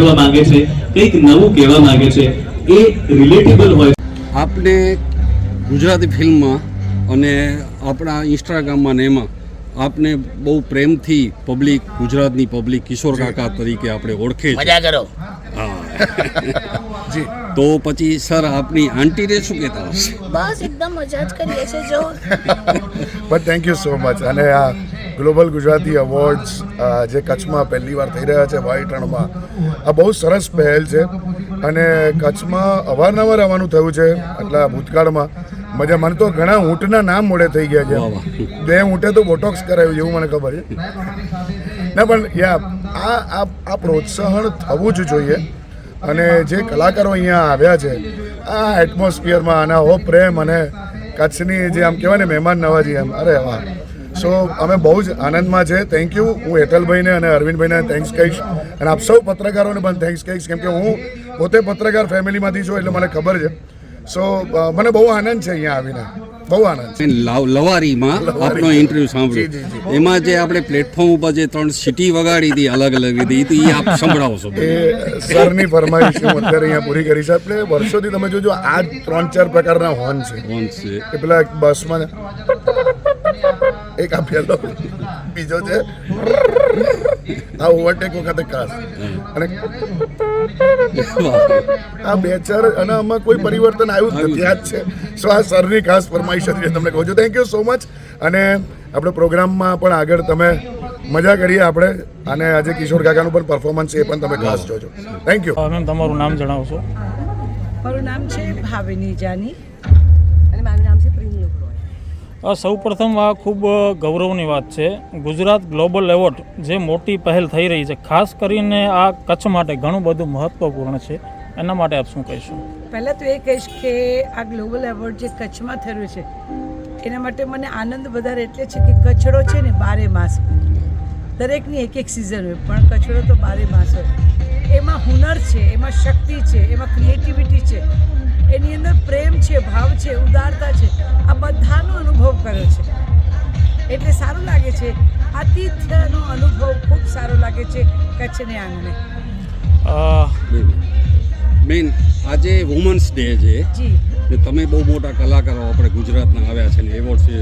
દેખાડવા માંગે છે, કંઈક નવું કહેવા માંગે છે, એ રિલેટેબલ હોય. આપને ગુજરાતી ફિલ્મમાં અને આપણા ઇન્સ્ટાગ્રામમાં ને એમાં આપને બહુ પ્રેમથી પબ્લિક, ગુજરાતની પબ્લિક કિશોર કાકા તરીકે આપણે ઓળખે છે. મજા કરો. જી, તો પછી સર આપની આંટીને શું કહેતા હશે? બસ એકદમ મજા જ કરીએ છીએ જો. But thank you so much. અને આ ગ્લોબલ ગુજરાતી અવોર્ડ્સ જે કચ્છમાં પહેલી વાર થઈ રહ્યા છે વ્હાઈટ રણમાં, આ બહુ સરસ પહેલ છે. અને કચ્છમાં અવારનવાર આવવાનું થયું છે આટલા ભૂતકાળમાં. મજા. મને તો ઘણા ઊંટના નામ મોડે થઈ ગયા છે. 2 ઊંટે તો બોટોક્સ કરાવ્યું જેવું મને ખબર છે. ના પણ આ પ્રોત્સાહન થવું જ જોઈએ. અને જે કલાકારો અહીંયા આવ્યા છે આ એટમોસ્ફિયરમાં, આના હો પ્રેમ અને કચ્છની જે આમ કહેવાય ને મહેમાન નવાજી એમ, અરે વાહ. સો અમે બહુ જ આનંદમાં છે. Thank you. હું હેતલભાઈને અને અરવિંદભાઈને થેન્ક્સ કહીશ, અને આપ સૌ પત્રકારોને પણ થેન્ક્સ કહીશ, કેમ કે હું પોતે પત્રકાર ફેમિલીમાંથી છું એટલે મને ખબર છે. સો મને બહુ આનંદ છે અહીંયા આવીને, બહુ આનંદ છે. લવારીમાં આપનો ઇન્ટરવ્યુ સાંભળ્યો, એમાં જે આપણે પ્લેટફોર્મ ઉપર જે 3 સિટી વગાડી હતી અલગ અલગ રીતે, એ આપ સંભળાવશો? એ સરની ફરમાઈશ હું અત્યારે અહીંયા પૂરી કરી છે. એટલે વર્ષોથી તમે જોજો આ 3-4 પ્રકારના હોર્ન છે. એ પેલા બસમાં એક આપેલો, બીજો છે આ ઓવરટેક વખતે ખાસ, અને આ 2-4, અને આમાં કોઈ પરિવર્તન આવ્યું જ નથી. આ જ છે. સો આ સરની ખાસ ફરમાઈશ હતી, તમને કહું છું. Thank you so much. અને આપણે પ્રોગ્રામમાં પણ આગળ તમે મજા કરીએ આપણે, અને આજે કિશોર કાકાનું પણ પરફોર્મન્સ એ પણ તમે ખાસ જોજો. Thank you. મેમ, તમારું નામ જણાવશો? મારું નામ છે ભાવિની જાની અને મારું નામ છે પ્રેમની રોય. સૌ પ્રથમ આ ખૂબ ગૌરવની વાત છે. ગુજરાત ગ્લોબલ એવોર્ડ જે મોટી પહેલ થઈ રહી છે, ખાસ કરીને આ કચ્છ માટે ઘણું બધું મહત્ત્વપૂર્ણ છે, એના માટે આપ શું કહીશું? પહેલાં તો એ કહીશ કે આ ગ્લોબલ એવોર્ડ જે કચ્છમાં થયું છે એના માટે મને આનંદ વધારે એટલે છે કે કચ્છડો છે ને 12 માસ, દરેકની એક સિઝન હોય, પણ કચ્છડો તો 12 માસ હોય. એમાં હુનર છે, એમાં શક્તિ છે, એમાં ક્રિએટિવિટી છે, એની અંદર પ્રેમ છે, ભાવ છે, ઉદારતા છે, આ બધાનો અનુભવ કર્યો છે. એટલે સારું લાગે છે. આતિથ્યનો અનુભવ ખૂબ સારો લાગે છે કચ્છને આંગણે. મેન આજે વુમન્સ ડે છે, ને તમે બહુ મોટા કલાકારો આપણે ગુજરાતના આવ્યા છે ને એવોર્ડ છે,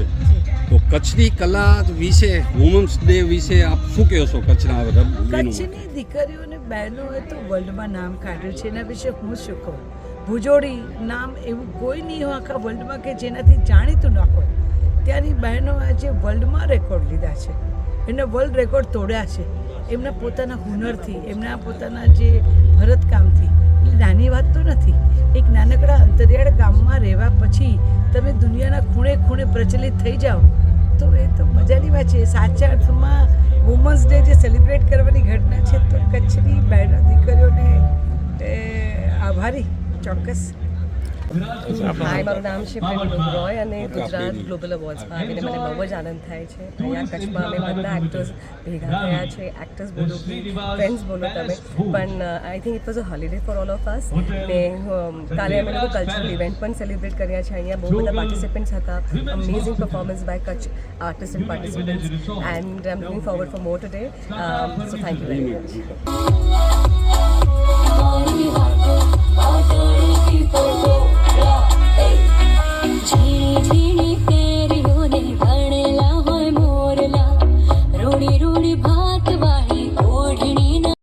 તો કચ્છની કલા વિશે, વુમન્સ ડે વિશે આપ શું કહેશો? કચ્છની દીકરીઓને બહેનોએ તો વર્લ્ડમાં નામ કાઢ્યું છે, એના વિશે હું શું કહું? ભુજોડી નામ એવું કોઈ નહીં હોય આખા વર્લ્ડમાં કે જેનાથી જાણીતું ન હોય. ત્યાંની બહેનો આજે વર્લ્ડમાં રેકોર્ડ લીધા છે, એમને વર્લ્ડ રેકોર્ડ તોડ્યા છે એમના પોતાના હુનરથી, એમના પોતાના જે ભરતકામથી. નાની વાત તો નથી. એક નાનકડા અંતરિયાળ ગામમાં રહેવા પછી તમે દુનિયાના ખૂણે ખૂણે પ્રચલિત થઈ જાઓ તો એ તો મજાની વાત છે. સાચા અર્થમાં વુમન્સ ડે જે સેલિબ્રેટ કરવાની ઘટના છે, તો કચ્છની બહેનો દીકરીઓને આભારી ચોક્કસ. હાય, મારું નામ છે પ્રેમની રોય અને ગુજરાત ગ્લોબલ અવોર્ડ્સમાં આવીને મને બહુ જ આનંદ થાય છે. અહીંયા કચ્છમાં અમે બધા એક્ટર્સ ભેગા થયા છે. એક્ટર્સ બોલો કે ફ્રેન્ડ્સ બોલો તમે, પણ I think it was a holiday for all of us. ને કાલે અમે લોકો કલ્ચરલ ઇવેન્ટ પણ સેલિબ્રેટ કર્યા છે. અહીંયા બહુ બધા પાર્ટિસિપન્ટ્સ હતા. Amazing performance by Kutch artist and participants, and I am looking forward for more today. So thank you very much.